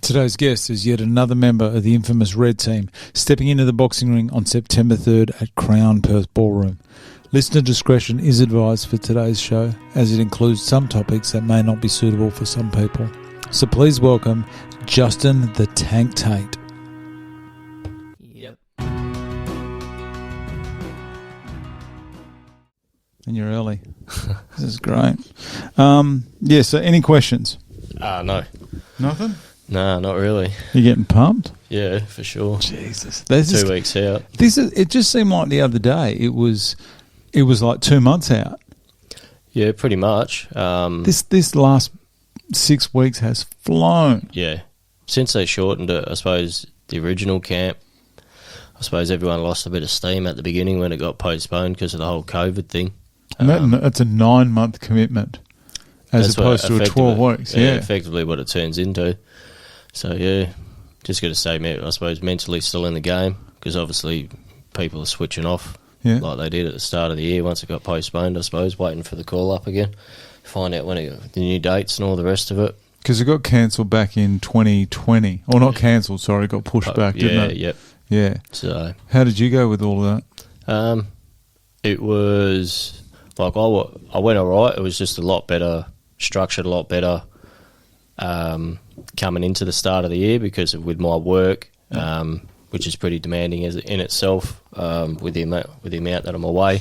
Today's guest is yet another member of the infamous Red Team, stepping into the boxing ring on September 3rd at Crown Perth Ballroom. Listener discretion is advised for today's show, as it includes some topics that may not be suitable for some people. So please welcome Justin the Tank Tait. Yep. And you're early. This is great. So any questions? No. Nothing? Nah, not really. You getting pumped? Yeah, for sure. Jesus. 2 weeks out. It just seemed like the other day it was like 2 months out. Yeah, pretty much. This last 6 weeks has flown. Yeah. Since they shortened it, I suppose the original camp, I suppose everyone lost a bit of steam at the beginning when it got postponed because of the whole COVID thing. And that's a 9-month commitment as opposed to a 12 weeks. Yeah, effectively what it turns into. So, yeah, just got to say, I suppose, mentally still in the game because obviously people are switching off like they did at the start of the year once it got postponed, I suppose, waiting for the call-up again, find out when the new dates and all the rest of it. Because it got cancelled back in 2020. Or not cancelled, sorry, it got pushed back, didn't it? Yep. Yeah. So, how did you go with all of that? It was, like, I went all right. It was just a lot better, structured a lot better. Coming into the start of the year because with my work, which is pretty demanding in itself, with the amount that I'm away.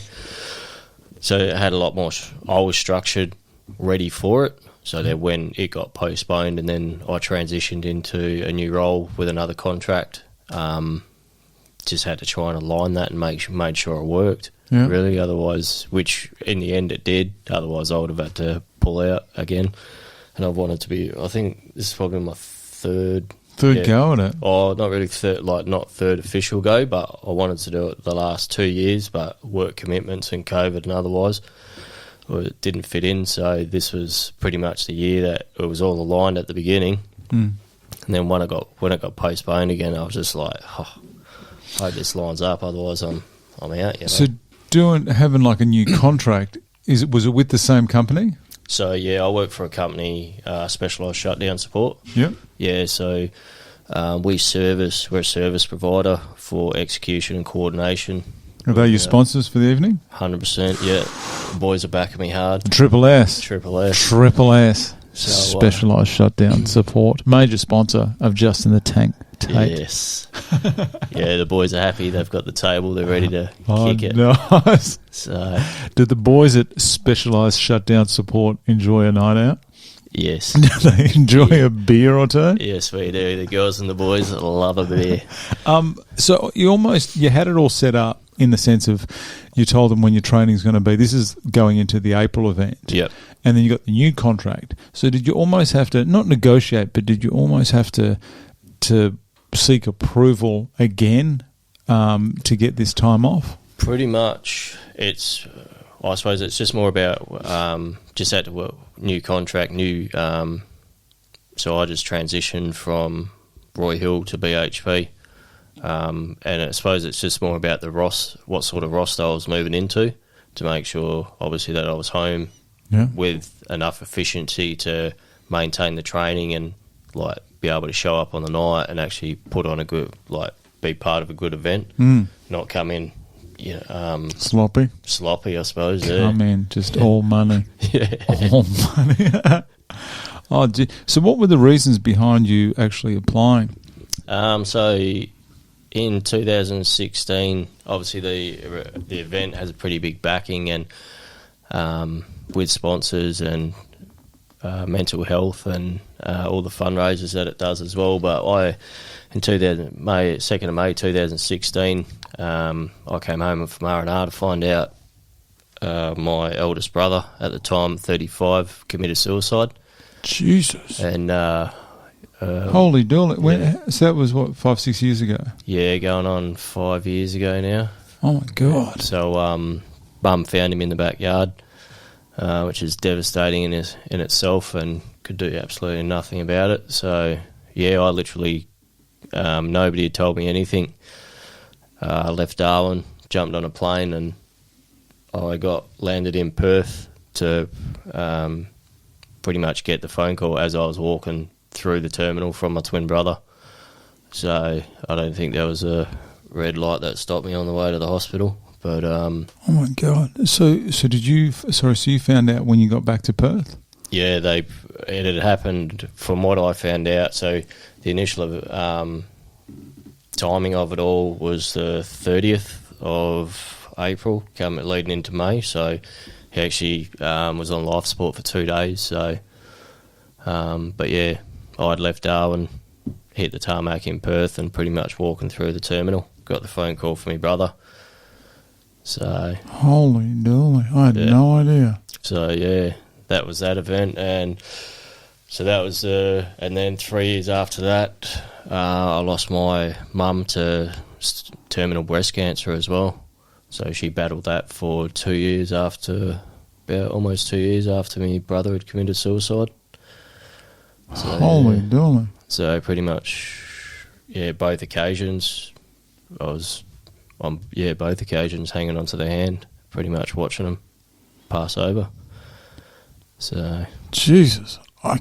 So it had a lot more. I was structured, ready for it. So then when it got postponed, and then I transitioned into a new role with another contract, just had to try and align that and made sure it worked. Yeah. Really, otherwise, which in the end it did. Otherwise, I would have had to pull out again. And I've wanted to be, I think this is probably my third go at it. Oh, not really not third official go, but I wanted to do it the last 2 years, but work commitments and COVID and otherwise, it didn't fit in. So this was pretty much the year that it was all aligned at the beginning. And then when it got postponed again, I was just like, I hope this lines up, otherwise I'm out. You know? So having like a new contract, was it with the same company? So, yeah, I work for a company, Specialised Shutdown Support. Yep. Yeah, so we're a service provider for execution and coordination. Are they your sponsors for the evening? 100%, yeah. The boys are backing me hard. Triple S. So, Specialised Shutdown Support. Major sponsor of Justin the Tank Tait. Yes. Yeah, the boys are happy. They've got the table. They're ready to kick it. Nice. So, did the boys at Specialised Shutdown Support enjoy a night out? Yes. Did they enjoy a beer or two? Yes, we do. The girls and the boys love a beer. So you had it all set up in the sense of you told them when your training is going to be. This is going into the April event. Yep. And then you got the new contract. So did you almost have to, not negotiate, but did you almost have to seek approval again to get this time off? Pretty much. I suppose it's just more about just had to new contract, so I just transitioned from Roy Hill to BHP, and I suppose it's just more about what sort of roster I was moving into to make sure, obviously, that I was home with enough efficiency to maintain the training and be able to show up on the night and actually put on a good, be part of a good event, not come in. Sloppy, I suppose. Come in, just all money. Yeah, all money. So, what were the reasons behind you actually applying? So, in 2016, obviously the event has a pretty big backing and with sponsors and mental health and all the fundraisers that it does as well. But in 2nd of May 2016. I came home from R&R to find out my eldest brother, at the time 35, committed suicide. Jesus. And holy dolly. So that was, 5-6 years ago? Yeah, going on 5 years ago now. Oh, my God. So Mum found him in the backyard, which is devastating in itself, and could do absolutely nothing about it. So, yeah, I literally, nobody had told me anything. I left Darwin, jumped on a plane, and I landed in Perth to pretty much get the phone call as I was walking through the terminal from my twin brother. So I don't think there was a red light that stopped me on the way to the hospital. But oh my God! So did you? Sorry, so you found out when you got back to Perth? Yeah, it had happened from what I found out. So the initial timing of it all was the 30th of April, leading into May. So he actually was on life support for 2 days. So, but yeah, I'd left Darwin, hit the tarmac in Perth, and pretty much walking through the terminal. Got the phone call from my brother. So holy dooly, I had no idea. So yeah, that was that event, and so that was and then 3 years after that, I lost my mum to terminal breast cancer as well. So she battled that for 2 years about almost 2 years after my brother had committed suicide. So, holy dooly. So pretty much, both occasions, I was on both occasions hanging onto their hand, pretty much watching them pass over. So Jesus, I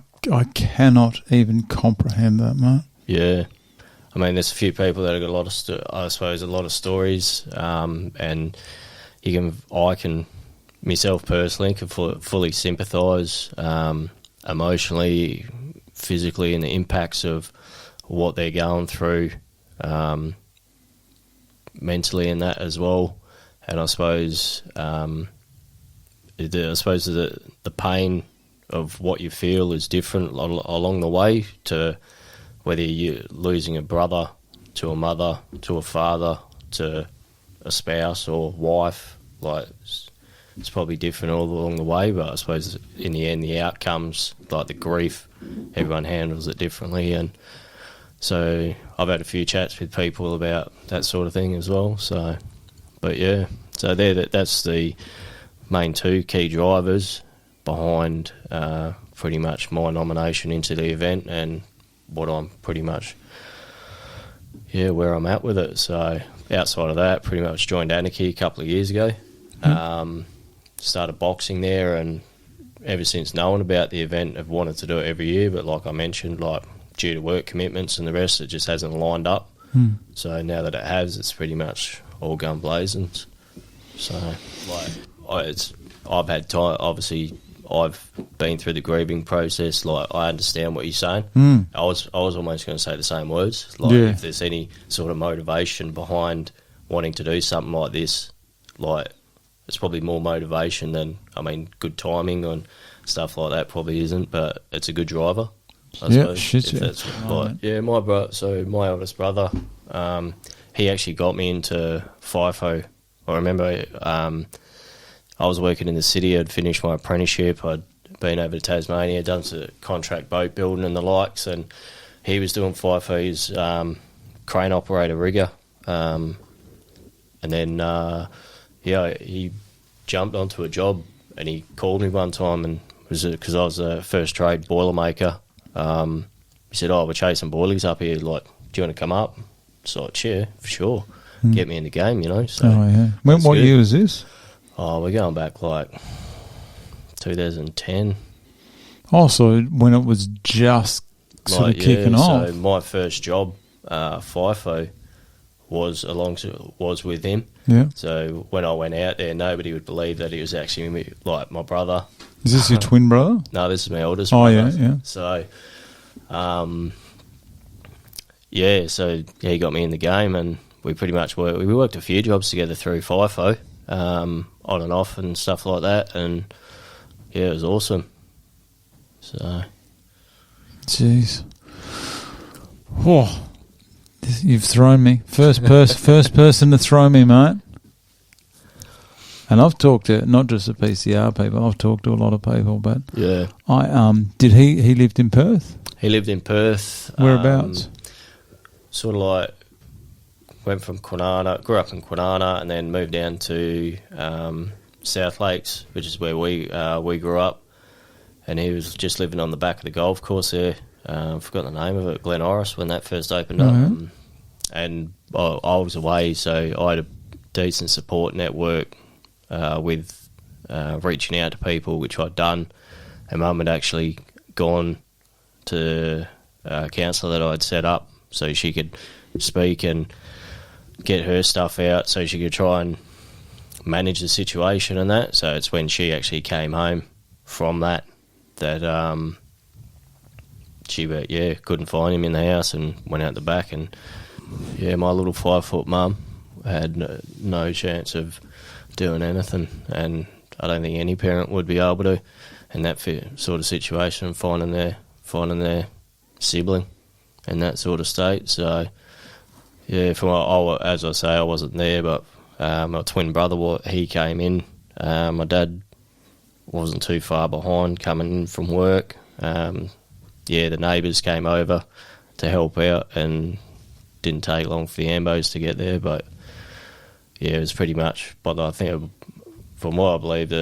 cannot even comprehend that, mate. Yeah, I mean, there's a few people that have got a lot of, a lot of stories, and I can myself personally can fully sympathise emotionally, physically, and the impacts of what they're going through, mentally, and that as well. And I suppose, the pain of what you feel is different along the way, to whether you're losing a brother to a mother to a father to a spouse or wife. Like, it's probably different all along the way, but I suppose in the end the outcomes, like the grief, everyone handles it differently. And so I've had a few chats with people about that sort of thing as well. So, but yeah, so that's the main two key drivers behind pretty much my nomination into the event, and what I'm pretty much, where I'm at with it. So outside of that, pretty much joined Anarchy a couple of years ago. Started boxing there, and ever since knowing about the event, I've wanted to do it every year, but like I mentioned, like due to work commitments and the rest, it just hasn't lined up. So now that it has, it's pretty much all gun blazing. So I've had time, obviously. I've been through the grieving process. Like, I understand what you're saying. I was almost going to say the same words. Like, if there's any sort of motivation behind wanting to do something like this, like, it's probably more motivation than, good timing on stuff like that probably isn't, but it's a good driver, I suppose. My eldest brother, he actually got me into FIFO. I remember I was working in the city. I'd finished my apprenticeship. I'd been over to Tasmania, done some contract boat building and the likes, and he was doing FIFO's crane operator rigger. And then, he jumped onto a job, and he called me one time, and because I was a first trade boilermaker. He said, "Oh, we're chasing boilies up here. Like, do you want to come up?" So, yeah, for sure. Get me in the game, So, what year was this? Oh, we're going back like 2010. Oh, so when it was just sort of kicking off. So my first job, FIFO, was with him. Yeah. So when I went out there, nobody would believe that he was actually like my brother. Is this your twin brother? No, this is my oldest brother. Oh, yeah. So, so he got me in the game, and we pretty much worked a few jobs together through FIFO. On and off and stuff like that, and it was awesome. So, jeez, you've thrown me. First person to throw me, mate. And I've talked to not just the PCR people. I've talked to a lot of people, but did he lived in Perth? He lived in Perth. Whereabouts? Sort of like. Went from Kwinana, grew up in Kwinana, and then moved down to South Lakes, which is where we grew up. And he was just living on the back of the golf course there. I forgot the name of it, Glen Iris, when that first opened up. And I was away, so I had a decent support network with reaching out to people, which I'd done. And Mum had actually gone to counsellor that I'd set up so she could speak and get her stuff out so she could try and manage the situation and that. So it's when she actually came home from that she couldn't find him in the house and went out the back, and my little 5-foot mum had no chance of doing anything, and I don't think any parent would be able to in that sort of situation, finding their sibling in that sort of state. So as I say, I wasn't there, but my twin brother, he came in. My dad wasn't too far behind coming in from work. The neighbours came over to help out, and didn't take long for the ambos to get there. But it was pretty much. But I think, from what I believe,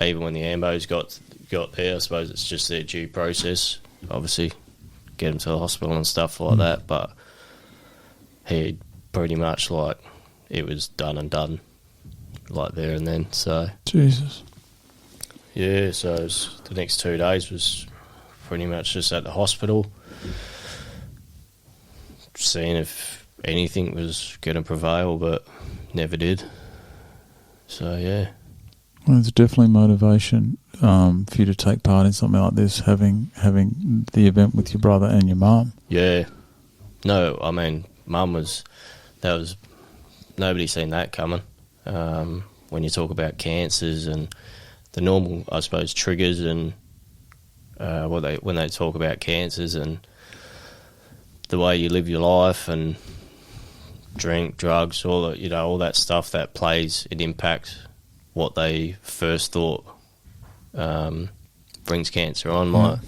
even when the ambos got there, I suppose it's just their due process. Obviously, get them to the hospital and stuff like that. But he pretty much it was done and done, there and then. So Jesus. Yeah, so the next 2 days was pretty much just at the hospital, seeing if anything was going to prevail, but never did. So, yeah. Well, there's definitely motivation for you to take part in something like this, having the event with your brother and your mum. Yeah. No, I mean, mum was nobody seen that coming. When you talk about cancers and the normal, I suppose, triggers and when they talk about cancers and the way you live your life and drink, drugs, all that stuff that plays, it impacts what they first thought brings cancer on. My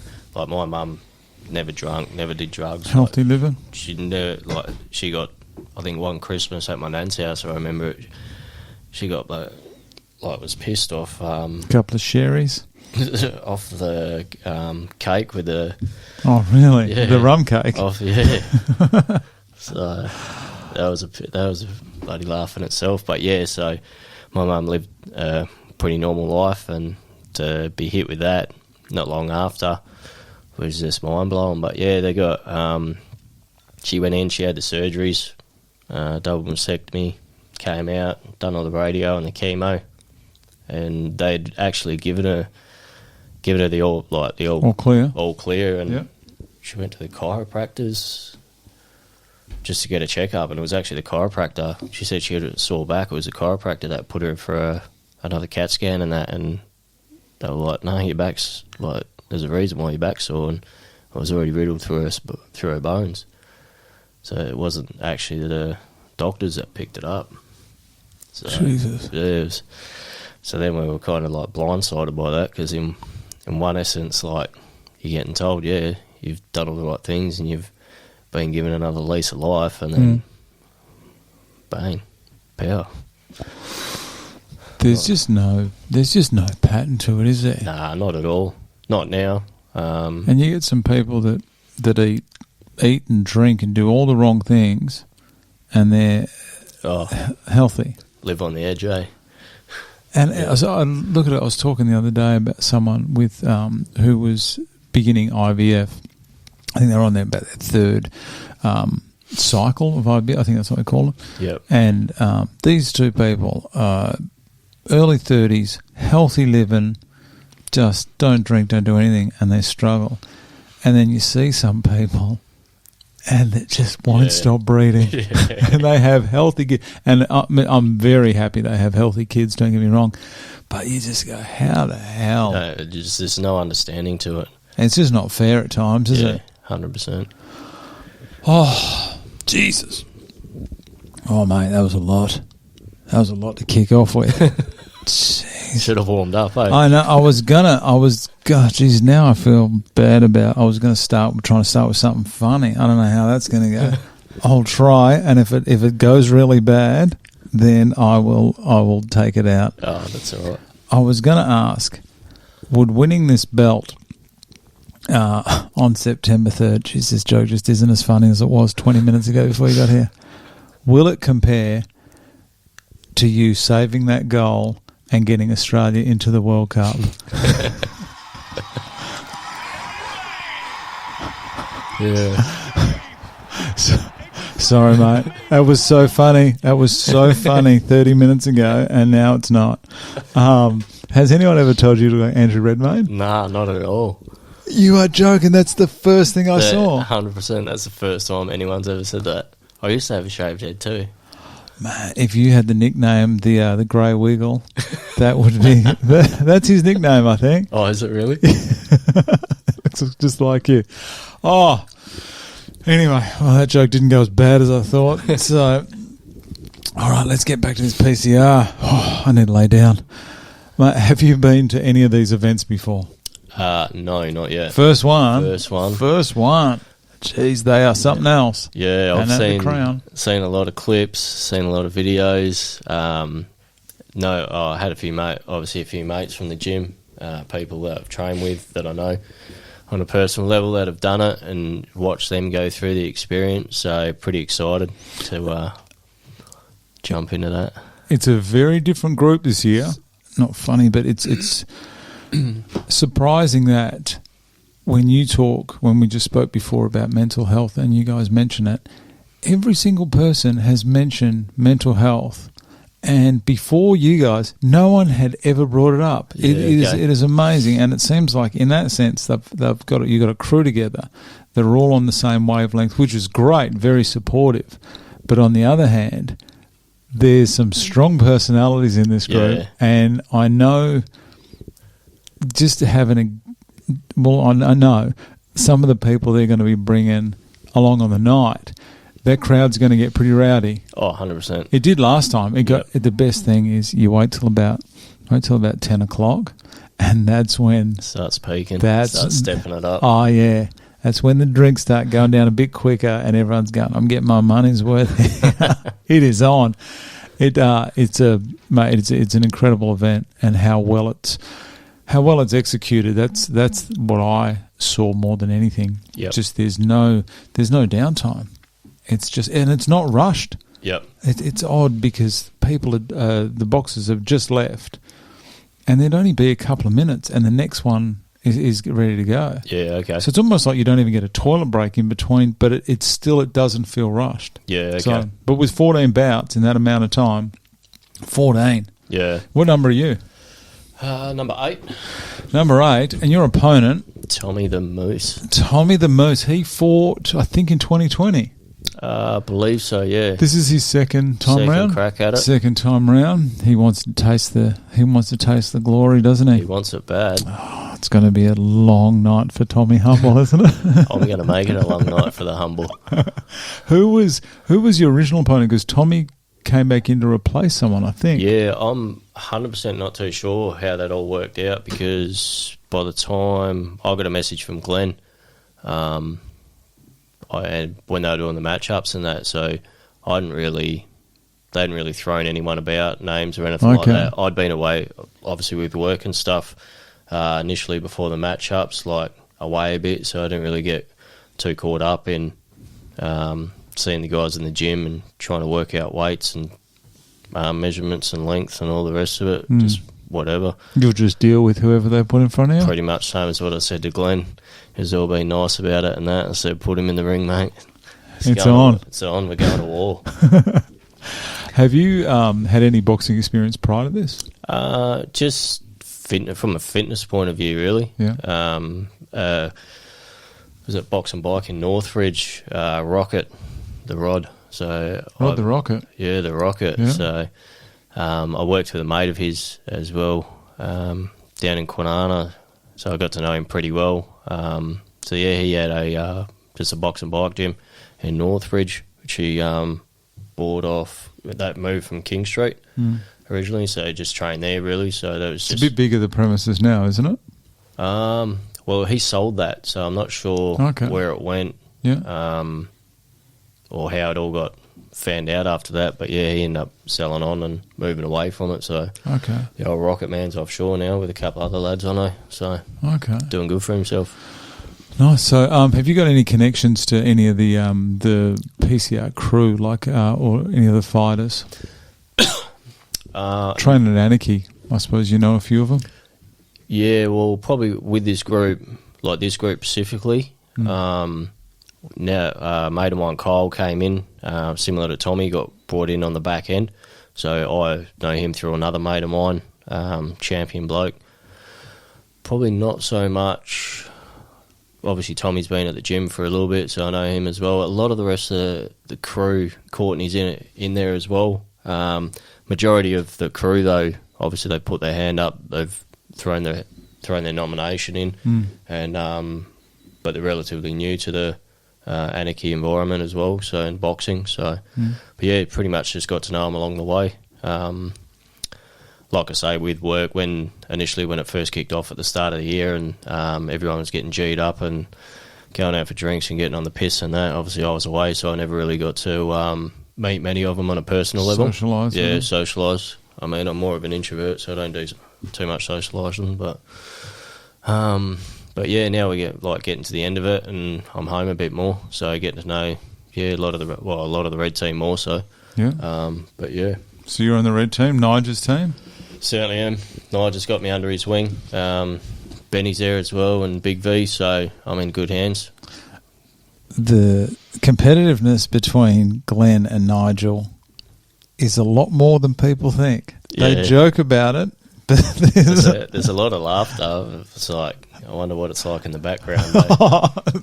mum never drunk, never did drugs. Healthy living. She never she got, I think, one Christmas at my nan's house. I remember it, she got was pissed off. A couple of sherries. Off the cake with the... Oh, really? Yeah. The rum cake? Off, yeah. So that was a bloody laugh in itself. But yeah, so my mum lived a pretty normal life, and to be hit with that not long after was just mind-blowing. But yeah, they got... she went in, she had the surgeries, double mastectomy, came out, done all the radio and the chemo, and they'd actually given her the all clear, and she went to the chiropractors just to get a checkup, and it was actually the chiropractor. She said she had a sore back. It was the chiropractor that put her for another CAT scan and that, and they were like, "No, your back's there's a reason why your back's sore," and it was already riddled through her bones. So it wasn't actually the doctors that picked it up. So, Jesus. Yeah, so then we were kind of blindsided by that, because in one essence, you're getting told, yeah, you've done all the right things and you've been given another lease of life, and then bang, power. There's just no pattern to it, is there? Nah, not at all. Not now. And you get some people that eat and drink and do all the wrong things, and they're healthy. Live on the edge, eh? And so I look at it. I was talking the other day about someone with who was beginning IVF. I think they're on about their third cycle of IVF. I think that's what they call it. Yep. And these two people, early 30s, healthy living, just don't drink, don't do anything, and they struggle. And then you see some people, and it just won't stop breeding. And they have healthy kids. And I'm very happy they have healthy kids, don't get me wrong. But you just go, how the hell? No, there's no understanding to it. And it's just not fair at times, is it? 100%. Oh, Jesus. Oh, mate, that was a lot. That was a lot to kick off with. Should have warmed up, eh? I know. Geez, now I feel bad about. I was trying to start with something funny. I don't know how that's going to go. I'll try, and if it goes really bad, then I will take it out. Oh, that's all right. I was going to ask, would winning this belt on September 3rd, geez, this joke just isn't as funny as it was 20 minutes ago before you got here, will it compare to you saving that goal and getting Australia into the World Cup? Yeah. Sorry, mate. That was so funny. 30 minutes ago, and now it's not. Has anyone ever told you to look like Andrew Redmayne? Nah, not at all. You are joking. That's the first thing I saw. 100%. That's the first time anyone's ever said that. I used to have a shaved head too. Man, if you had the nickname, the Grey Wiggle, that would be... that's his nickname, I think. Oh, is it really? Looks just like you. Oh, anyway, well, that joke didn't go as bad as I thought. So, all right, let's get back to this PCR. Oh, I need to lay down. Mate, have you been to any of these events before? No, not yet. First one. Jeez, they are something else. Yeah, and I've seen a lot of clips, seen a lot of videos. I had a few mates from the gym, people that I've trained with that I know on a personal level that have done it and watched them go through the experience. So pretty excited to jump into that. It's a very different group this year. Not funny, but it's surprising that when we just spoke before about mental health and you guys mention it, every single person has mentioned mental health. And before you guys, no one had ever brought it up. Yeah, it is amazing. And it seems like in that sense, you've got a crew together that are all on the same wavelength, which is great, very supportive. But on the other hand, there's some strong personalities in this group. Yeah. And I know just having I know some of the people they're going to be bringing along on the night, that crowd's going to get pretty rowdy. Oh, 100%. It did last time. The best thing is you wait till about 10 o'clock, and that's when starts peaking. Starts stepping it up. Oh yeah, that's when the drinks start going down a bit quicker, and everyone's going, "I'm getting my money's worth." It is on. It's an incredible event, and how well it's executed. That's what I saw more than anything. Yep. Just there's no downtime. It's just, and it's not rushed. Yep. It's odd because the boxers have just left, and there'd only be a couple of minutes, and the next one is ready to go. Yeah. Okay. So it's almost like you don't even get a toilet break in between, but it doesn't feel rushed. Yeah. Okay. So, but with 14 bouts in that amount of time, 14. Yeah. What number are you? Number 8. Number 8, and your opponent, Tommy the Moose. He fought, I think, in 2020. I believe so. Yeah. This is his second time round. Crack at it. Second time round. He wants to taste the glory, doesn't he? He wants it bad. Oh, it's going to be a long night for Tommy Humble, isn't it? I'm going to make it a long night for the Humble. Who was your original opponent? Because Tommy came back in to replace someone, I think. Yeah, I'm 100% not too sure how that all worked out, because by the time I got a message from Glenn, when they were doing the matchups and that, so they hadn't really thrown anyone about, names or anything like that. I'd been away, obviously with work and stuff, initially before the matchups, like away a bit, so I didn't really get too caught up in seeing the guys in the gym and trying to work out weights and measurements and length and all the rest of it, just whatever. You'll just deal with whoever they put in front of you? Pretty much same as what I said to Glenn. He's all been nice about it and that. I said, put him in the ring, mate. It's on. It's on. We're going to war. Have you had any boxing experience prior to this? Just from a fitness point of view, really. Yeah. Was it Box and Bike in Northridge, Rocket, the Rod. So the Rocket. Yeah, the Rocket. Yeah. So I worked with a mate of his as well down in Kwinana, so I got to know him pretty well. So yeah, he had just a Box and Bike gym in Northridge, which he bought off that move from King Street originally. So just trained there really. So that was it's a bit bigger the premises now, isn't it? Well, he sold that, so I'm not sure where it went. Yeah. Or how it all got found out after that. But yeah, he ended up selling on and moving away from it. So the old Rocket Man's offshore now with a couple other lads I know. So doing good for himself. Nice. So have you got any connections to any of the PCR crew, like or any of the fighters? Training at Anarchy, I suppose you know a few of them. Yeah, well, probably with this group, like this group specifically, now a mate of mine, Kyle, came in, similar to Tommy, got brought in on the back end. So I know him through another mate of mine, champion bloke. Probably not so much. Obviously, Tommy's been at the gym for a little bit, so I know him as well. A lot of the rest of the crew, Courtney's in there as well. Majority of the crew, though, obviously they put their hand up. They've thrown their nomination in, and but they're relatively new to the anarchy environment as well. So in boxing, but yeah, pretty much just got to know them along the way. Like I say, with work, when it first kicked off at the start of the year, and everyone was getting G'd up and going out for drinks and getting on the piss and that. Obviously, I was away, so I never really got to meet many of them on a personal level. Socialise. I mean, I'm more of an introvert, so I don't do too much socialising. But yeah, now we getting to the end of it, and I'm home a bit more, so getting to know a lot of the red team more so. Yeah. But yeah. So you're on the red team, Nigel's team. Certainly am. Nigel's got me under his wing. Benny's there as well, and Big V, so I'm in good hands. The competitiveness between Glenn and Nigel is a lot more than people think. Yeah. They joke about it, but there's a lot of laughter. It's like, I wonder what it's like in the background.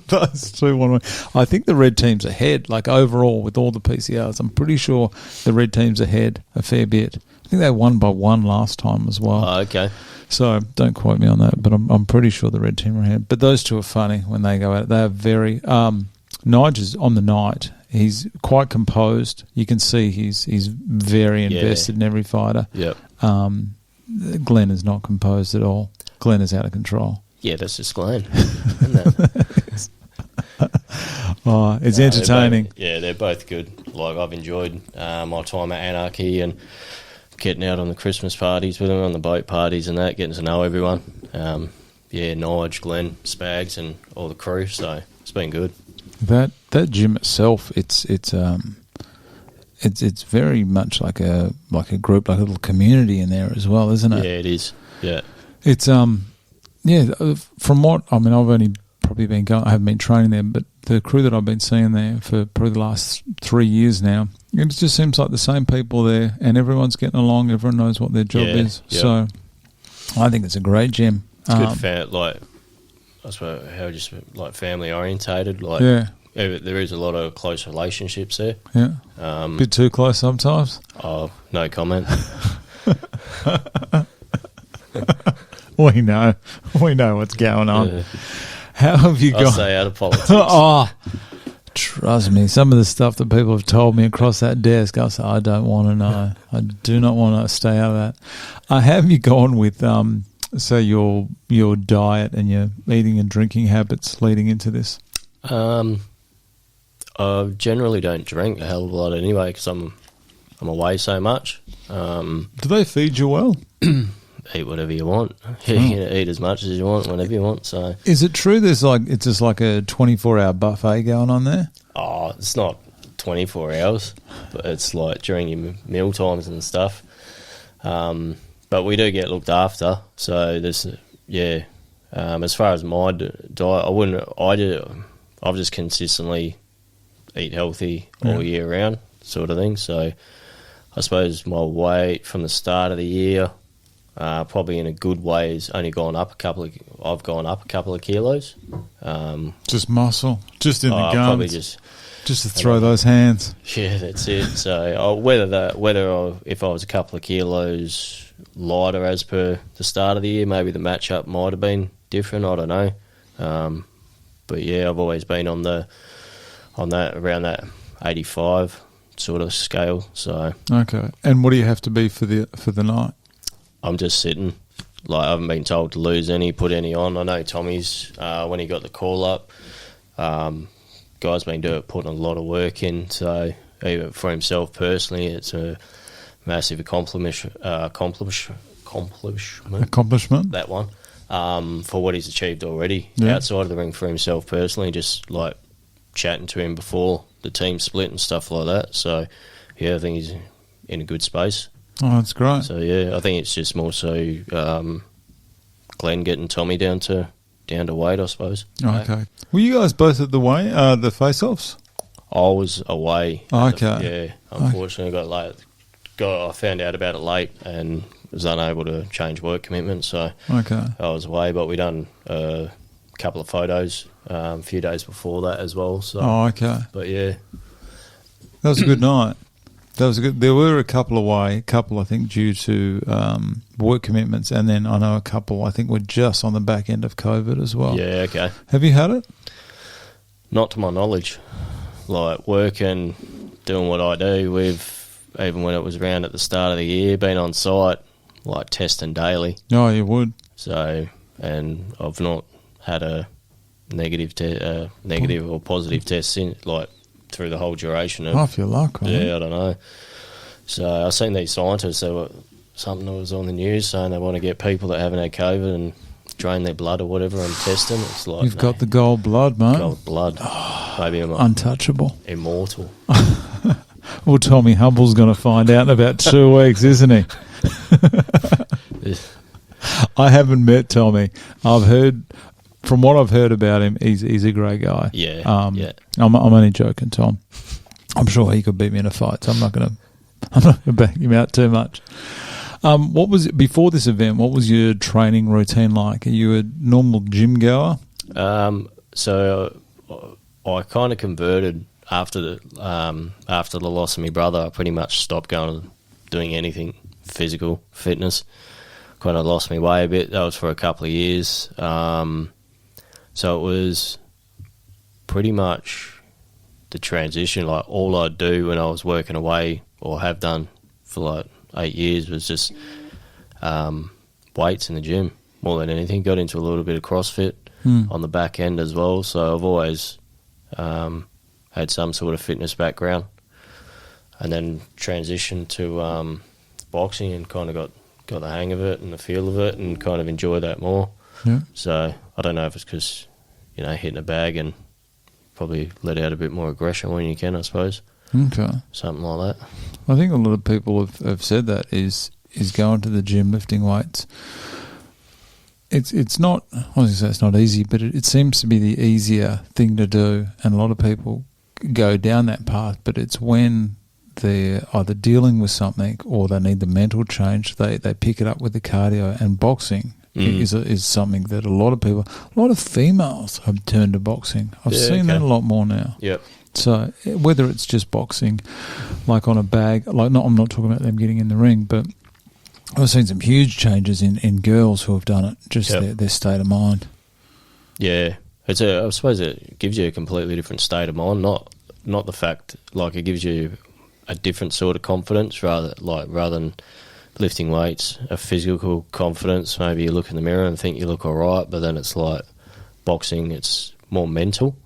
Those two, I think the red team's ahead, like overall with all the PCRs. I'm pretty sure the red team's ahead a fair bit. I think they won by 1 last time as well. Oh, okay. So don't quote me on that, but I'm pretty sure the red team are ahead. But those two are funny when they go at it. They are very... Nigel's on the night. He's quite composed. You can see he's very invested in every fighter. Yep. Glenn is not composed at all. Glenn is out of control. Yeah, that's just Glenn. Isn't it? It's entertaining. They're both good. Like, I've enjoyed my time at Anarchy and getting out on the Christmas parties with them, on the boat parties and that, getting to know everyone. Nige, Glenn, Spags, and all the crew. So it's been good. That gym itself, it's very much like a group, like a little community in there as well, isn't it? Yeah, it is. Yeah. It's from what I've only probably been going. I haven't been training there, but the crew that I've been seeing there for probably the last 3 years now, it just seems like the same people there, and everyone's getting along. Everyone knows what their job is. Yeah. So I think it's a great gym. It's good I suppose how just like family orientated. There is a lot of close relationships there. Yeah. Bit too close sometimes. Oh, no comment. We know what's going on. How have you I'll gone? stay out of politics. Trust me, some of the stuff that people have told me across that desk, I don't want to know. I do not want to stay out of that. Have you gone with so your diet and your eating and drinking habits leading into this? I generally don't drink a hell of a lot anyway because I'm away so much. Do they feed you well? Eat whatever you want. You can eat as much as you want, whenever you want. So, is it true it's just like a 24-hour buffet going on there? Oh, it's not 24 hours, but it's like during your meal times and stuff. But we do get looked after. So there's as far as my diet, I've just consistently eat healthy all year round, sort of thing. So I suppose my weight from the start of the year, probably in a good way, has only gone up I've gone up a couple of kilos. Just muscle, just in the guns. Probably just to throw those hands. Yeah, that's it. So if I was a couple of kilos lighter as per the start of the year, maybe the matchup might have been different. I don't know. But yeah, I've always been on around that 85 sort of scale. So okay. And what do you have to be for the night? I'm just sitting. Like, I haven't been told to lose any, put any on. I know Tommy's when he got the call up. Guy's been putting a lot of work in. So even for himself personally, it's a massive accomplishment. That one. For what he's achieved already outside of the ring for himself personally, just like chatting to him before the team split and stuff like that. So yeah, I think he's in a good space. Oh, that's great. So yeah, I think it's just more so Glenn getting Tommy down to down to weight, I suppose. Okay. Were you guys both at the face-offs? I was away. Okay. Yeah, unfortunately, I found out about it late and was unable to change work commitments, so Okay. I was away. But we done a couple of photos a few days before that as well. So, Okay. but yeah, That was a good night. That was good. There were a couple away, I think due to work commitments, and then I know a couple I think were just on the back end of COVID as well. yeah, okay. Have you had it? Not to my knowledge. Like working, doing what I do even when it was around at the start of the year, being on site, like testing daily. Oh, you would. So, and I've not had a negative or positive test through the whole duration of. Half your luck, right? Yeah, I don't know. So I've seen these scientists. Something that was on the news saying they want to get people that haven't had COVID and drain their blood or whatever and test them. It's like You've got the gold blood, mate. gold blood. Maybe I'm Untouchable. immortal. Well, Tommy Hubble's going to find out in about 2 weeks, isn't he? I haven't met Tommy. From what I've heard about him, he's a great guy. Yeah, yeah. I'm only joking, Tom. I'm sure he could beat me in a fight, so I'm not going to back him out too much. What was it before this event? What was your training routine like? Are you a normal gym goer? So I kind of converted after the loss of my brother. I pretty much stopped doing anything physical fitness. Kind of lost my way a bit. That was for a couple of years. So it was pretty much the transition. Like all I'd do when I was working away, or have done for like 8 years, was just weights in the gym more than anything. Got into a little bit of CrossFit on the back end as well. So I've always had some sort of fitness background, and then transitioned to boxing and kind of got the hang of it and the feel of it, and kind of enjoy that more. Yeah. So I don't know if it's because, hitting a bag and probably let out a bit more aggression when you can, I suppose. Okay. Something like that. I think a lot of people have said that is going to the gym, lifting weights. It's not, I was going to say it's not easy, but it seems to be the easier thing to do, and a lot of people go down that path, but it's when they're either dealing with something or they need the mental change, they pick it up with the cardio, and boxing is something that a lot of females have turned to boxing. I've seen that a lot more now. Yep. So whether it's just boxing, like on a bag, I'm not talking about them getting in the ring, but I've seen some huge changes in girls who have done it, just their state of mind. Yeah. I suppose it gives you a completely different state of mind, not the fact, like it gives you a different sort of confidence rather than lifting weights, a physical confidence. Maybe you look in the mirror and think you look all right, but then it's like boxing, it's more mental.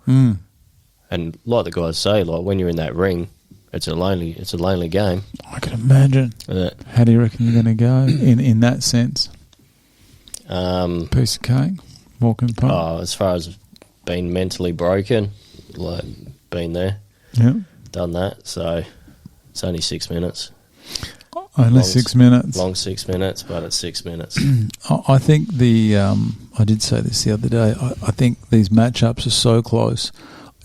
And like the guys say, like when you're in that ring, it's a lonely game. I can imagine. How do you reckon you're going to go in that sense? Piece of cake, walking park. As far as being mentally broken, like been there, done that. So it's only 6 minutes. Only 6 minutes. Long 6 minutes, but it's 6 minutes. I think I did say this the other day, I think these matchups are so close.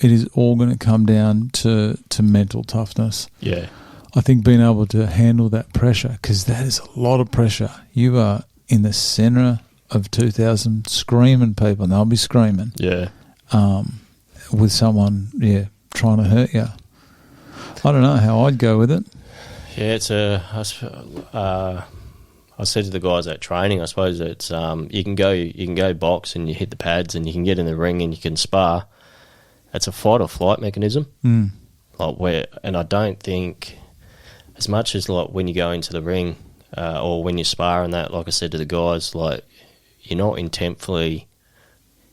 It is all going to come down to mental toughness. Yeah. I think being able to handle that pressure, because that is a lot of pressure. You are in the centre of 2,000 screaming people, and they'll be screaming. Yeah. With someone, trying to hurt you. I don't know how I'd go with it. Yeah, I said to the guys at training, I suppose it's you can go box and you hit the pads and you can get in the ring and you can spar. It's a fight or flight mechanism. And I don't think, as much as like when you go into the ring or when you spar and that, like I said to the guys, like you're not intentfully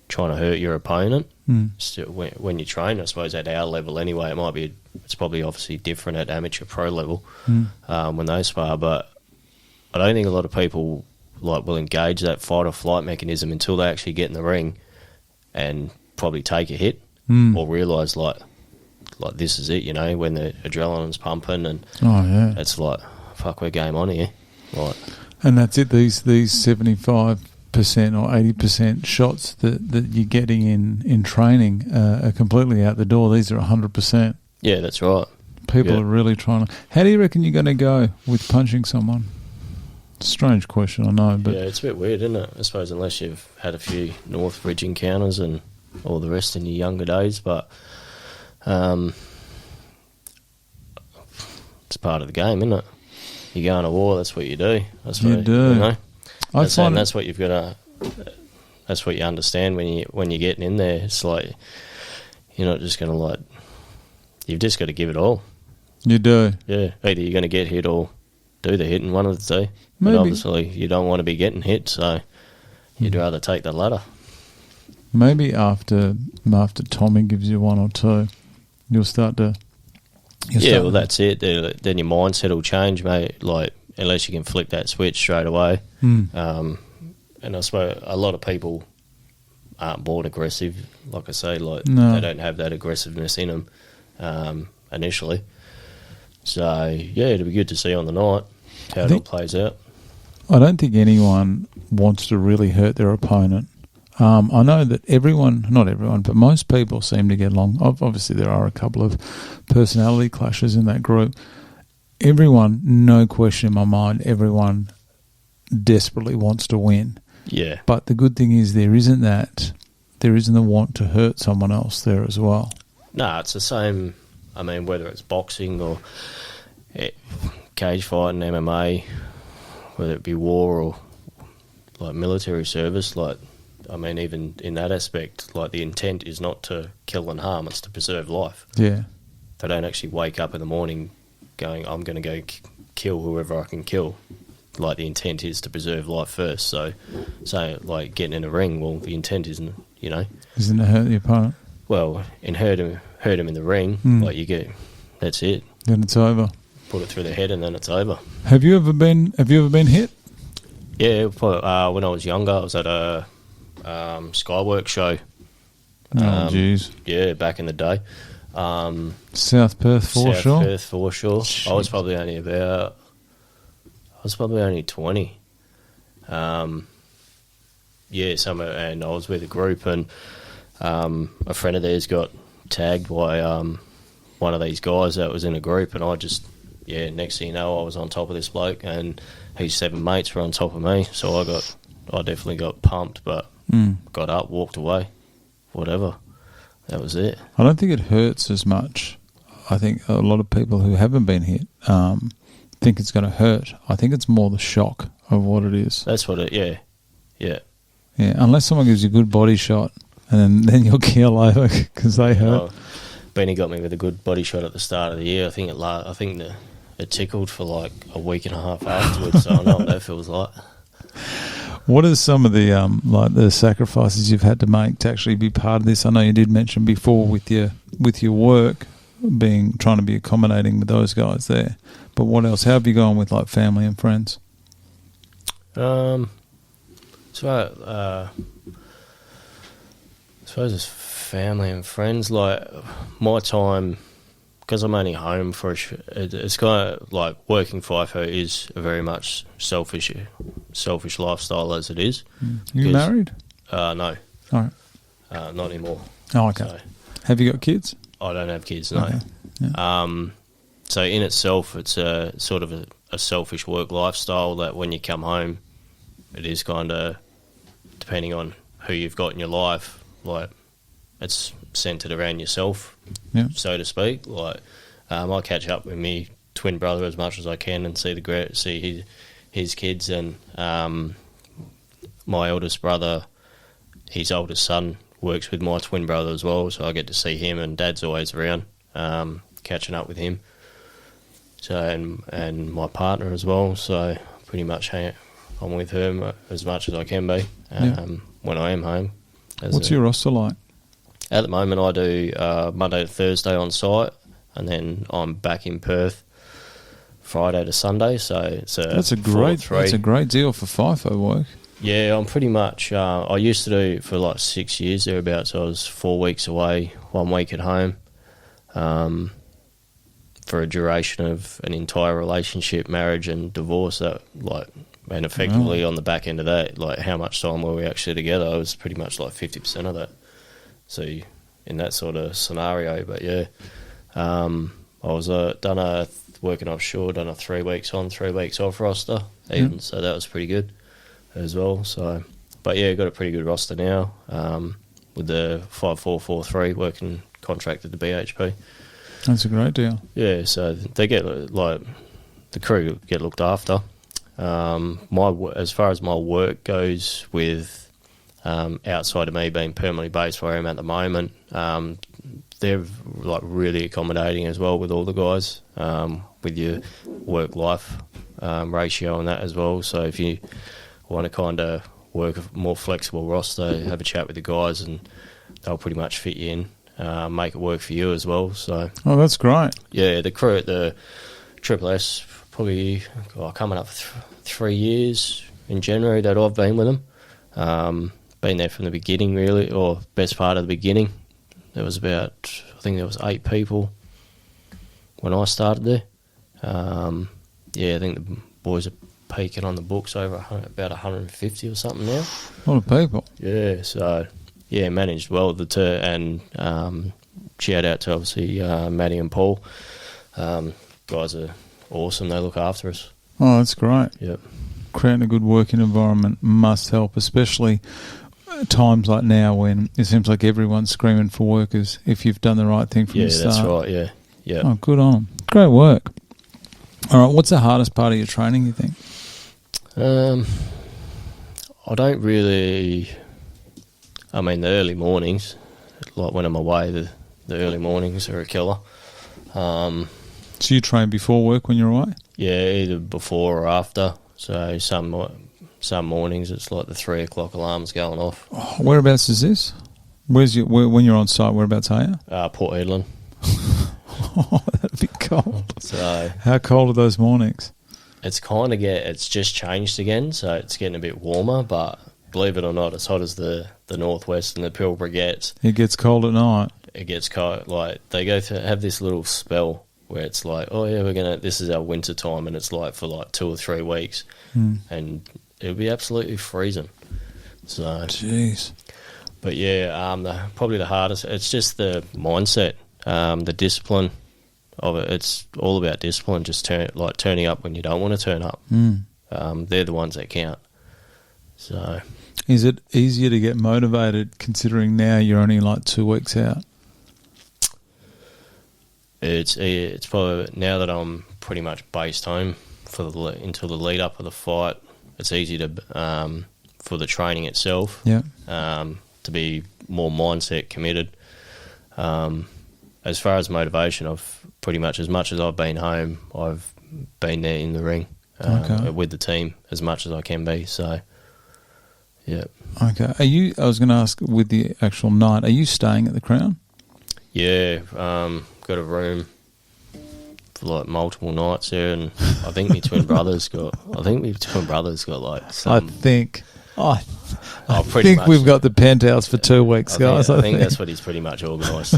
trying to hurt your opponent. So when you train, I suppose at our level anyway, it's probably obviously different at amateur pro level when they spar, but I don't think a lot of people will engage that fight or flight mechanism until they actually get in the ring and probably take a hit or realise like this is it, when the adrenaline's pumping and it's like, fuck, we're game on here. Like, and that's it. These 75 or 80% shots that you're getting in training are completely out the door. These are 100%. Yeah, that's right. People are really trying to... How do you reckon you're going to go with punching someone? Strange question, I know, but... Yeah, it's a bit weird, isn't it? I suppose unless you've had a few Northbridge encounters and all the rest in your younger days, but it's part of the game, isn't it? You go on a war, that's what you do. That's what, you do. You know? That's what you've got to... That's what you understand when you're getting in there. It's like, you're not just going to, like... You've just got to give it all. You do. Yeah, either you're going to get hit or do the hitting, one of the two. Maybe. But obviously you don't want to be getting hit, so you'd rather take the latter. Maybe after Tommy gives you one or two, you'll start to... Well, that's it. Then your mindset will change, mate, like, unless you can flip that switch straight away. And I suppose a lot of people aren't born aggressive, like I say, like they don't have that aggressiveness in them initially. So, yeah, it'll be good to see on the night how it all plays out. I don't think anyone wants to really hurt their opponent. I know that not everyone, but most people seem to get along. Obviously, there are a couple of personality clashes in that group. Everyone, no question in my mind, everyone desperately wants to win. Yeah. But the good thing is there isn't the want to hurt someone else there as well. No, it's the same. I mean, whether it's boxing or cage fighting, MMA, whether it be war or like military service, like, I mean, even in that aspect, like, the intent is not to kill and harm, it's to preserve life. Yeah. They don't actually wake up in the morning going, I'm going to go kill whoever I can kill. Like, the intent is to preserve life first. So like, getting in a ring, well, the intent isn't, you know. Isn't to hurt the opponent? Well, and hurt him in the ring, like, you get, that's it. Then it's over. Put it through the head and then it's over. Have you ever been hit? Yeah, when I was younger, I was at a Skyworks show. Oh, jeez. Yeah, back in the day. South Perth foreshore? South Perth foreshore. I was probably only 20. And I was with a group, and a friend of theirs got tagged by one of these guys that was in a group, and I just, next thing you know, I was on top of this bloke, and his 7 mates were on top of me, so I definitely got pumped, but got up, walked away, whatever. That was it. I don't think it hurts as much. I think a lot of people who haven't been hit think it's going to hurt. I think it's more the shock of what it is. That's what it, yeah. Yeah, unless someone gives you a good body shot, and then you'll keel over because they hurt. Benny got me with a good body shot at the start of the year. I think it tickled for like a week and a half afterwards, so I know what that feels like. What are some of the the sacrifices you've had to make to actually be part of this? I know you did mention before with your work trying to be accommodating with those guys there, but what else? How have you gone with like family and friends? I suppose it's family and friends. Like, my time, because I'm only home for it's kind of like working FIFO is a very much selfish lifestyle as it is. You married? No. All right. Not anymore. Oh, okay. So, have you got kids? I don't have kids, no. Okay. Yeah. So in itself, it's a sort of a selfish work lifestyle that when you come home, it is kind of, depending on who you've got in your life, like, it's centred around yourself, so to speak. Like, I catch up with me twin brother as much as I can and see his kids, and my eldest brother, his oldest son, works with my twin brother as well, so I get to see him, and Dad's always around, catching up with him. So and my partner as well, so pretty much I'm with her as much as I can be when I am home. What's your roster like? At the moment, I do Monday to Thursday on site, and then I'm back in Perth Friday to Sunday. So that's a great deal for FIFO work. Yeah, I'm pretty much. I used to do for like 6 years thereabouts. I was 4 weeks away, 1 week at home. for a duration of an entire relationship, marriage and divorce, that and effectively on the back end of that, how much time were we actually together? I was pretty much 50% of that. So in that sort of scenario, but yeah, I was working offshore, done a 3 weeks on, 3 weeks off roster, even, so that was pretty good as well. So, but yeah, got a pretty good roster now with the 5-4-4-3 working contracted to BHP. That's a great deal. Yeah, so they get the crew get looked after. As far as my work goes, with outside of me being permanently based where I am at the moment, they're really accommodating as well with all the guys, with your work-life ratio and that as well. So if you want to kind of work a more flexible roster, have a chat with the guys and they'll pretty much fit you in, make it work for you as well. So that's great. Yeah, the crew at the Triple S probably coming up for 3 years in January that I've been with them. Been there from the beginning, really, or best part of the beginning. There was I think there was 8 people when I started there. I think the boys are peaking on the books over about 150 or something now. A lot of people. Yeah, so managed well. And shout out to obviously Matty and Paul. Guys are awesome. They look after us. Oh, that's great. Yep. Creating a good working environment must help, especially times like now when it seems like everyone's screaming for workers if you've done the right thing from the start. Yeah, that's right, yeah. Oh, good on them. Great work. All right, what's the hardest part of your training, you think? I don't really... I mean, the early mornings, when I'm away, the early mornings are a killer. So you train before work when you're away? Yeah, either before or after. So some mornings it's the 3 o'clock alarm's going off. Oh, whereabouts is this? When you're on site, whereabouts are you? Port Hedland. Oh, that'd be cold. So how cold are those mornings? It's just changed again, so it's getting a bit warmer, but believe it or not, as hot as the northwest and the Pilbara gets. It gets cold at night. It gets cold. They go to have this little spell where it's this is our winter time, and it's for 2 or 3 weeks, and it'll be absolutely freezing. So, jeez. But yeah, probably the hardest. It's just the mindset, the discipline of it. It's all about discipline. Just turning up when you don't want to turn up. They're the ones that count. So, is it easier to get motivated considering now you're only 2 weeks out? It's probably now that I'm pretty much based home until the lead up of the fight. It's easy to for the training itself. Yeah. To be more mindset committed. As far as motivation, I've pretty much as much as I've been home, I've been there in the ring with the team as much as I can be. So, yeah. Okay. I was going to ask, with the actual night, are you staying at the Crown? Yeah. Got a room for multiple nights there, and I think my twin brothers got. I think we've got the penthouse for 2 weeks, guys. I think that's what he's pretty much organised.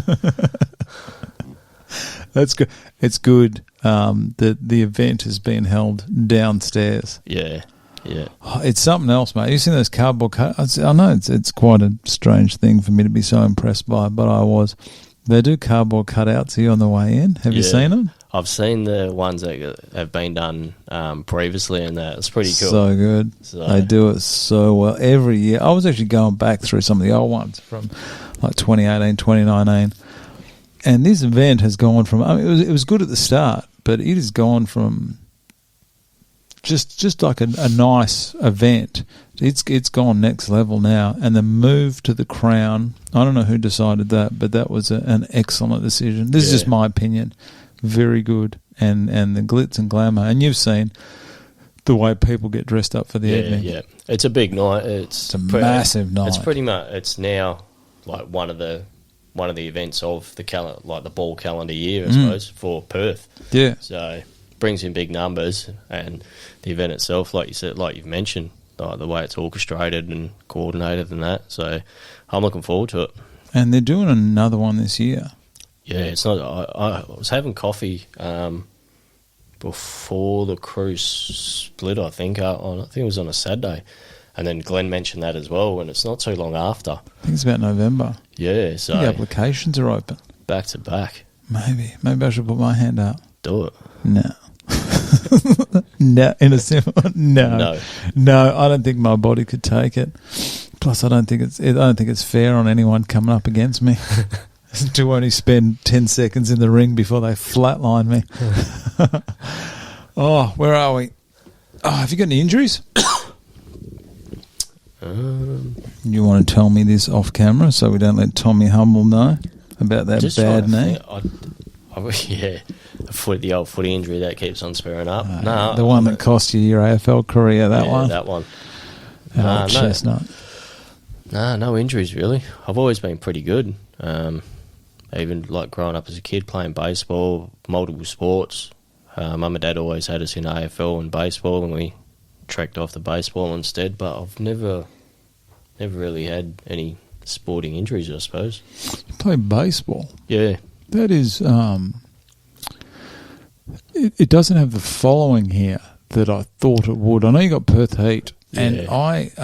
That's good. It's good that the event has been held downstairs. Yeah. Oh, it's something else, mate. You seen those cardboard cuts? I know it's quite a strange thing for me to be so impressed by, but I was. They do cardboard cutouts here on the way in. Have you seen them? I've seen the ones that have been done previously, and that it's pretty cool. So good. They do it so well every year. I was actually going back through some of the old ones from 2018, 2019, and this event has gone from. I mean, it was good at the start, but it has gone from just like a nice event. It's gone next level now, and the move to the Crown. I don't know who decided that, but that was an excellent decision. This is just my opinion. Very good, and the glitz and glamour, and you've seen the way people get dressed up for the evening. Yeah, it's a big night. It's a massive night. It's pretty much. It's now one of the events of the the ball calendar year, I suppose, for Perth. Yeah. So brings in big numbers, and the event itself, like you said, like you've mentioned, the way it's orchestrated and coordinated and that. So I'm looking forward to it. And they're doing another one this year. Yeah, it's not. I was having coffee before the cruise split. I think it was on a Saturday, and then Glenn mentioned that as well. And it's not too long after. I think it's about November. Yeah, so The applications are open. back to back. Maybe I should put my hand up. Do it. No. No, in a simple no. I don't think my body could take it. Plus, I don't think it's fair on anyone coming up against me to only spend 10 seconds in the ring before they flatline me. Oh, where are we? Oh, have you got any injuries? You want to tell me this off camera so we don't let Tommy Humble know about that bad knee? The old footy injury that keeps on spurring up. The one that cost you your AFL career, that one? That one. Chestnut. No injuries really. I've always been pretty good. Even like growing up as a kid playing baseball, multiple sports. Mum and Dad always had us in AFL and baseball, and we trekked off the baseball instead. But I've never really had any sporting injuries, I suppose. You play baseball? Yeah. That is... It doesn't have the following here that I thought it would. I know you got Perth Heat, and I've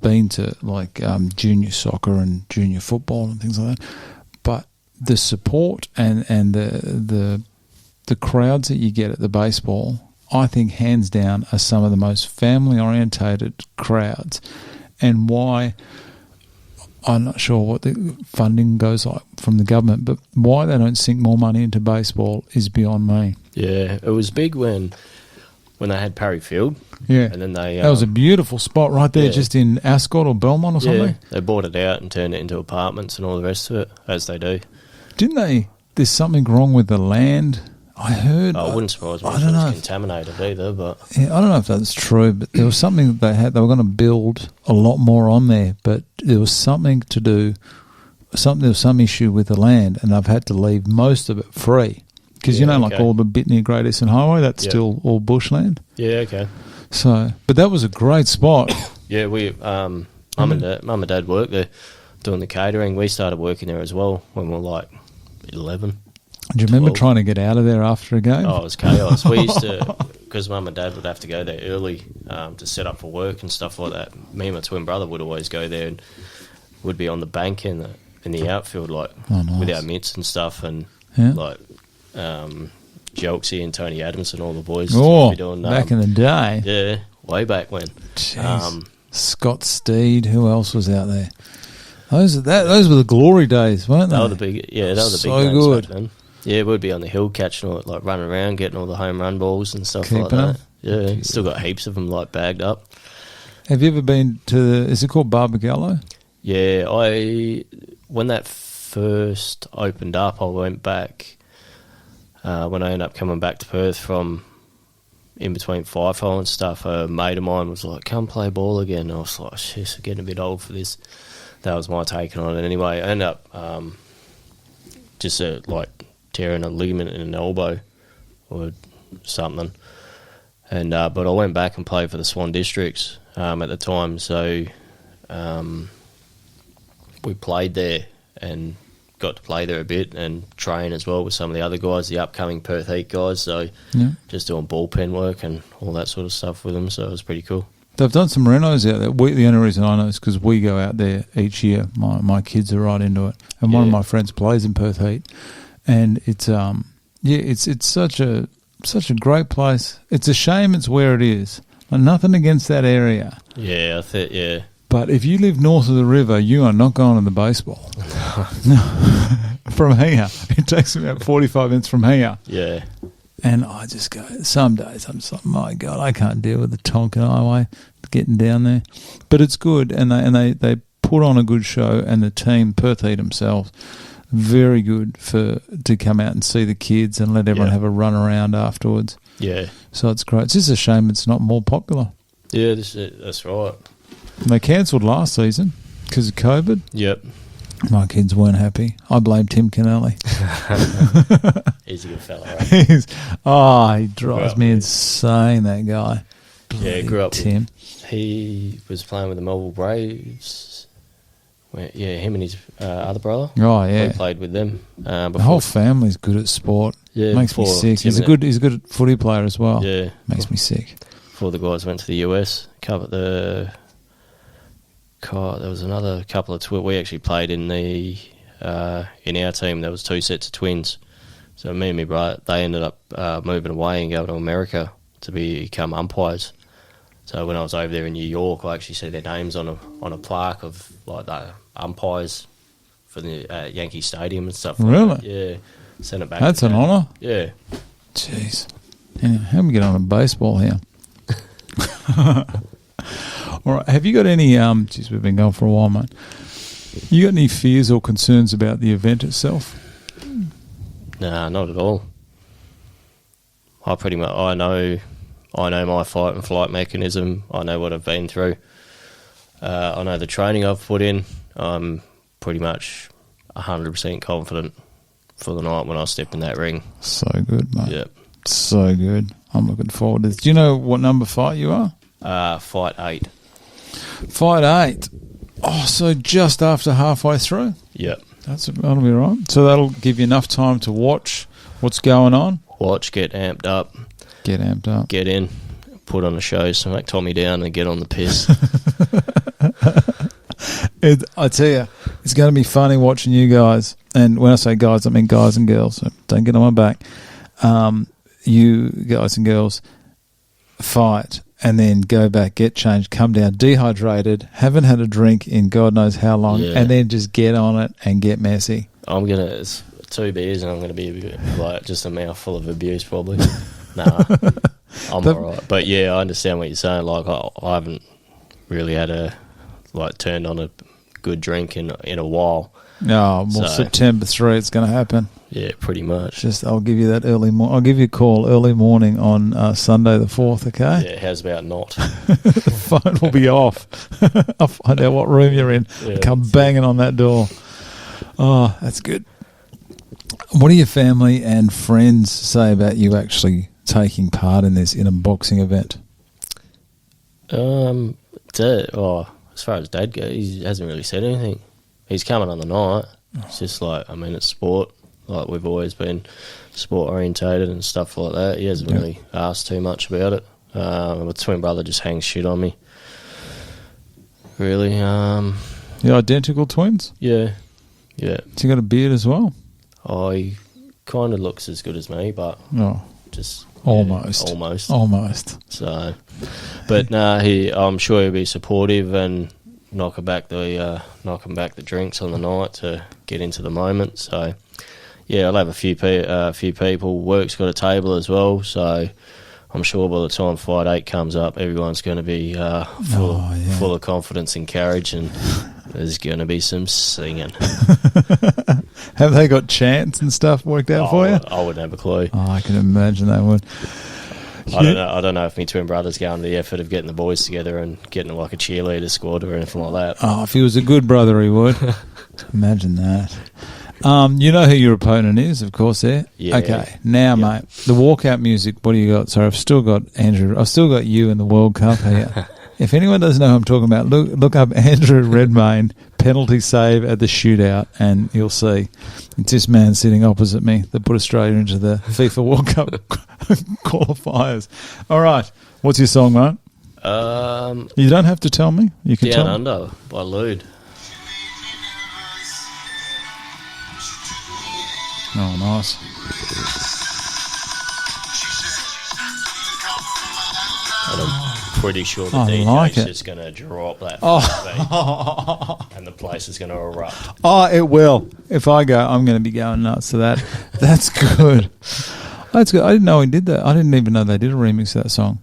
been to like junior soccer and junior football and things like that, but the support and the crowds that you get at the baseball, I think hands down are some of the most family orientated crowds, and why. I'm not sure what the funding goes like from the government, but why they don't sink more money into baseball is beyond me. Yeah, it was big when they had Parry Field. Yeah. And then that was a beautiful spot right there, just in Ascot or Belmont or something. Yeah, they bought it out and turned it into apartments and all the rest of it, as they do. Didn't they? There's something wrong with the land. I heard. I wouldn't surprise me if it was contaminated either, but yeah, I don't know if that's true. But there was something that they had. They were going to build a lot more on there, but there was something to do. There was some issue with the land, and they've had to leave most of it free because like all the bit near Great Eastern Highway, that's still all bushland. Yeah, okay. So, but that was a great spot. Yeah, we Mum and Dad worked there doing the catering. We started working there as well when we were like 11. Do you remember trying to get out of there after a game? Oh, it was chaos. We used to, because Mum and Dad would have to go there early to set up for work and stuff like that. Me and my twin brother would always go there and would be on the bank in the outfield, like with our mitts and stuff, and like Jelksy and Tony Adams and all the boys. Oh, doing, back in the day. Yeah, way back when. Scott Steed, who else was out there? Those were the glory days, weren't they? They were the big, they were the big games good. Back then. Yeah, we'd be on the hill catching all, like running around, getting all the home run balls and stuff Keeping like that. them. Yeah, still got heaps of them like bagged up. Have you ever been to is it called Barbagallo? Yeah, when that first opened up, I went back when I ended up coming back to Perth from in between FIFO and stuff. A mate of mine was like, "Come play ball again." And I was like, "Shit, I'm getting a bit old for this." That was my take on it. Anyway, I ended up just like tearing a ligament in an elbow or something, and but I went back and played for the Swan Districts at the time, so we played there and got to play there a bit and train as well with some of the other guys, the upcoming Perth Heat guys, so just doing bullpen work and all that sort of stuff with them, so it was pretty cool. They've done some renos out there. The only reason I know is because we go out there each year. My kids are right into it, and one of my friends plays in Perth Heat. And it's it's such a great place. It's a shame it's where it is. Like, nothing against that area. Yeah, I think But if you live north of the river, you are not going to the baseball. No. From here, it takes me about 45 minutes from here. Yeah. And I just go. Some days I'm just like, my God, I can't deal with the Tonkin Highway getting down there. But it's good, and they put on a good show, and the team, Perth Heat themselves. Very good to come out and see the kids and let everyone have a run around afterwards. Yeah. So it's great. It's just a shame it's not more popular. Yeah, that's right. They cancelled last season because of COVID. Yep. My kids weren't happy. I blame Tim Kennelly. He's a good fella, right? He drives me insane, that guy. Yeah, grew up Tim. He was playing with the Melbourne Braves him and his other brother. Oh, yeah. We played with them. Before. The whole family's good at sport. Yeah, makes me sick. He's a good footy player as well. Yeah. Makes me sick. Before the guys went to the US, there was another couple of we actually played in the in our team. There was 2 sets of twins. So me and my brother, they ended up moving away and going to America to become umpires. So when I was over there in New York, I actually see their names on a plaque of like the umpires for the Yankee Stadium and stuff. Really? Like that. Yeah. Sent it back. That's an honour. Yeah. Jeez. Anyway, how do we get on a baseball here? All right. Have you got any? Geez, we've been going for a while, mate. You got any fears or concerns about the event itself? Nah, not at all. I know my fight and flight mechanism. I know what I've been through. I know the training I've put in. I'm pretty much 100% confident for the night when I step in that ring. So good, mate. Yep. So good. I'm looking forward to this. Do you know what number fight you are? Fight 8. Fight 8. Oh, so just after halfway through? Yep. That'll be right. So that'll give you enough time to watch what's going on? Watch, get amped up. Get amped up. Get in, put on a show, smack Tommy down and get on the piss. I tell you, it's going to be funny watching you guys. And when I say guys, I mean guys and girls. So don't get on my back. You guys and girls fight and then go back, get changed, come down dehydrated, haven't had a drink in God knows how long, and then just get on it and get messy. It's 2 beers and I'm going to be a bit, like just a mouthful of abuse probably. Nah, I'm all right. But yeah, I understand what you're saying. Like I haven't really had turned on a good drink in a while. No, well, September 3 it's going to happen. Yeah, pretty much. I'll give you that I'll give you a call early morning on Sunday the 4th, okay? Yeah, how's about not? The phone will be off. I'll find out what room you're in. Yeah, come banging on that door. Oh, that's good. What do your family and friends say about you actually taking part in this, in a boxing event? As far as Dad goes, he hasn't really said anything. He's coming on the night. It's just it's sport. Like, we've always been sport orientated and stuff like that. He hasn't really asked too much about it. My twin brother just hangs shit on me. Really. You're identical twins? Yeah. Yeah. So you got a beard as well? Oh, he kind of looks as good as me, but just almost. So, but I'm sure he'll be supportive and knocking back the drinks on the night to get into the moment. So, yeah, I'll have a few people. Work's got a table as well, so I'm sure by the time Fight 8 comes up, everyone's going to be full of confidence and courage, and there's going to be some singing. Have they got chants and stuff worked out for you? I wouldn't have a clue. Oh, I can imagine they would. I don't know if my twin brother's going to the effort of getting the boys together and getting like a cheerleader squad or anything like that. Oh, if he was a good brother, he would. Imagine that. You know who your opponent is, of course, there? Yeah. Okay. Now, mate, the walkout music, what do you got? Sorry, I've still got Andrew. I've still got you in the World Cup here. If anyone doesn't know who I'm talking about, look up Andrew Redmayne, penalty save at the shootout, and you'll see. It's this man sitting opposite me that put Australia into the FIFA World Cup qualifiers. All right. What's your song, mate? You don't have to tell me. You can Down tell Under by Lude. Oh, nice. And I'm pretty sure the DJ's just going to drop that beat, and the place is going to erupt. Oh, it will. If I go, I'm going to be going nuts to that. That's good. That's good. I didn't know he did that. I didn't even know they did a remix of that song.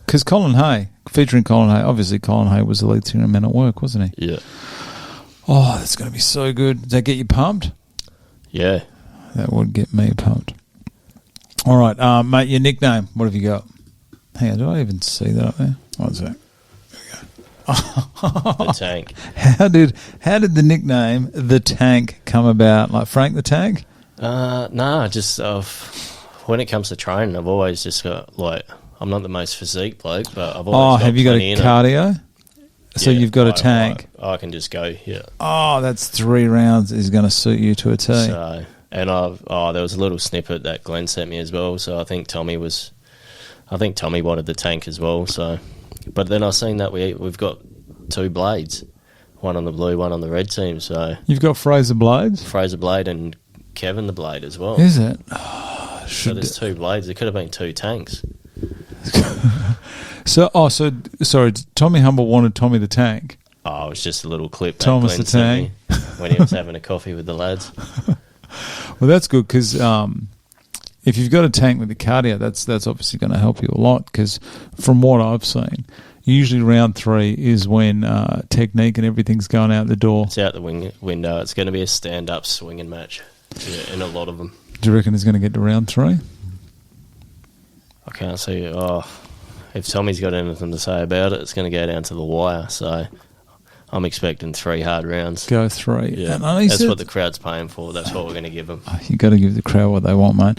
Because Colin Hay, featuring Colin Hay, obviously Colin Hay was the lead singer in Men at Work, wasn't he? Yeah. Oh, that's going to be so good. Does that get you pumped? Yeah. That would get me pumped. All right, mate, your nickname, what have you got? Hang on, do I even see that up there? One sec. There we go. The Tank. How did the nickname The Tank come about? Like Frank the Tank? Just when it comes to training, I've always just got, like, I'm not the most physique bloke, but I've always got have you got a plenty in cardio? So you've got a tank. I can just go, yeah. Oh, that's 3 rounds is going to suit you to a T. So, and there was a little snippet that Glenn sent me as well, so I think Tommy wanted the tank as well, so. But then I've seen that we've got 2 blades, one on the blue, one on the red team, so. You've got Fraser blades? Fraser blade and Kevin the blade as well. Is it? So there's 2 blades. There could have been 2 tanks. Sorry, Tommy Humble wanted Tommy the tank. Oh, it was just a little clip that Thomas Glenn the sent tank. me when he was having a coffee with the lads. Well, that's good because if you've got a tank with the cardio, that's obviously going to help you a lot because from what I've seen, usually round 3 is when technique and everything's going out the door. It's out the window. It's going to be a stand-up swinging match in a lot of them. Do you reckon he's going to get to round 3? I can't see. If Tommy's got anything to say about it, it's going to go down to the wire. So I'm expecting 3 hard rounds. Go 3. Yeah, that's what the crowd's paying for. That's what we're going to give them. You've got to give the crowd what they want, mate.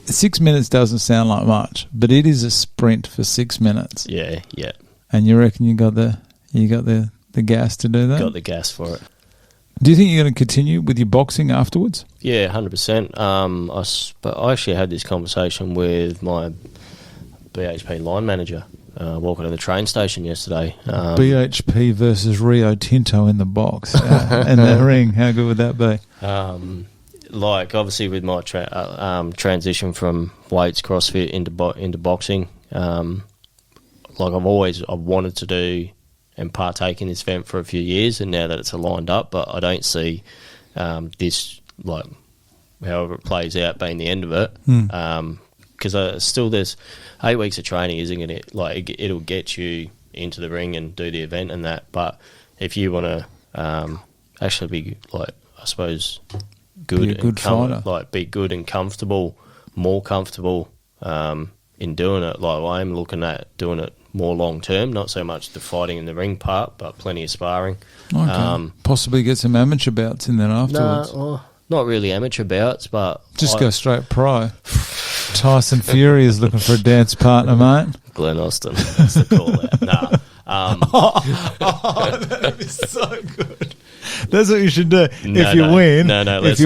6 minutes doesn't sound like much, but it is a sprint for 6 minutes. Yeah. And you reckon you got the gas to do that? Got the gas for it. Do you think you're going to continue with your boxing afterwards? Yeah, 100%. But I actually had this conversation with my BHP line manager walking to the train station yesterday. BHP versus Rio Tinto in the box and the ring. How good would that be? Obviously with my transition from weights, CrossFit into boxing, I've wanted to do and partake in this event for a few years, and now that it's lined up, but I don't see this, however it plays out, being the end of it. Because still there's 8 weeks of training, isn't it? It'll get you into the ring and do the event and that, but if you want to actually be, I suppose, good, be a good fighter. Be good and comfortable, more comfortable in doing it, I'm looking at doing it more long term, not so much the fighting in the ring part, but plenty of sparring. Okay. Possibly get some amateur bouts in there afterwards. No, not really amateur bouts, but just go straight pro. Tyson Fury is looking for a dance partner, mate. Glenn Austin, that's the call out. That is so good. That's what you should do. If you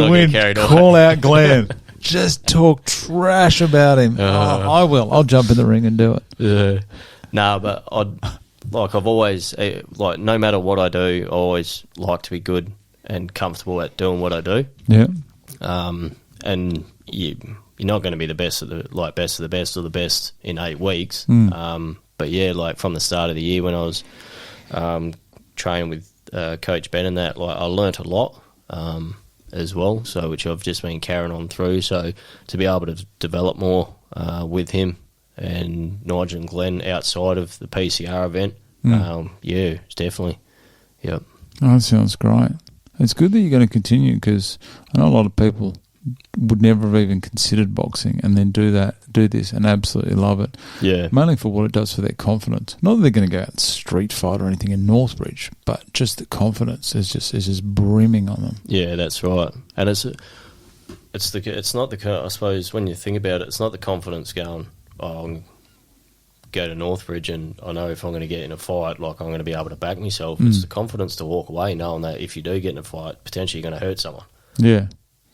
win, call out Glenn. Just talk trash about him. I will. I'll jump in the ring and do it. Yeah. No, but I've always, no matter what I do, I always like to be good and comfortable at doing what I do. Yeah. And you're not going to be the best of the best of the best or the best in 8 weeks. But yeah, from the start of the year when I was training with Coach Ben and that, I learnt a lot as well. So which I've just been carrying on through. So to be able to develop more with him and Nigel and Glenn outside of the PCR event, it's definitely, yep. Oh, that sounds great. It's good that you're going to continue because I know a lot of people would never have even considered boxing and then do this and absolutely love it. Yeah. Mainly for what it does for their confidence. Not that they're going to go out and street fight or anything in Northbridge, but just the confidence is just brimming on them. Yeah, that's right. And it's not the, I suppose when you think about it, it's not the confidence going, I'll go to Northbridge and I know if I'm going to get in a fight, I'm going to be able to back myself. It's the confidence to walk away knowing that if you do get in a fight, potentially you're going to hurt someone. Yeah.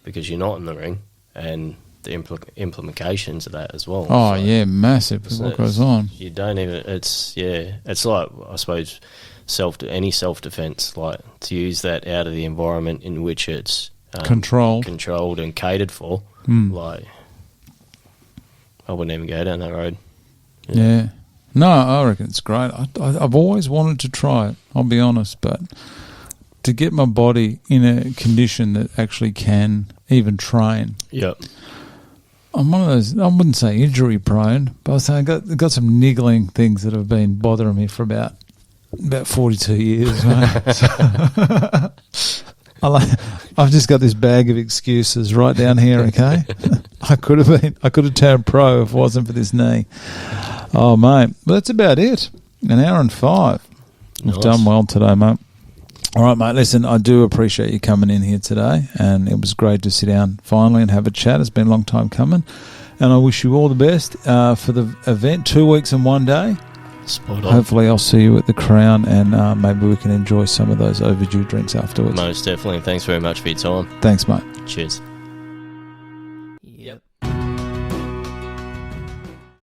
Because you're not in the ring and the implications of that as well. Oh, yeah, massive. What goes on? You don't even, it's like, I suppose, any self-defense, to use that out of the environment in which it's controlled and catered for, I wouldn't even go down that road. Yeah. No, I reckon it's great. I've always wanted to try it, I'll be honest, but to get my body in a condition that actually can even train. Yep. I'm one of those, I wouldn't say injury prone, but I was saying I've got some niggling things that have been bothering me for about 42 years, mate. I've just got this bag of excuses right down here, okay? I could have turned pro if it wasn't for this knee. Oh, mate. Well, that's about it. 1 hour and 5. We've done well today, mate. All right, mate, listen, I do appreciate you coming in here today, and it was great to sit down finally and have a chat. It's been a long time coming, and I wish you all the best for the event, 2 weeks and 1 day. Spot on. Hopefully I'll see you at the Crown, and maybe we can enjoy some of those overdue drinks afterwards. Most definitely. Thanks very much for your time. Thanks, mate. Cheers.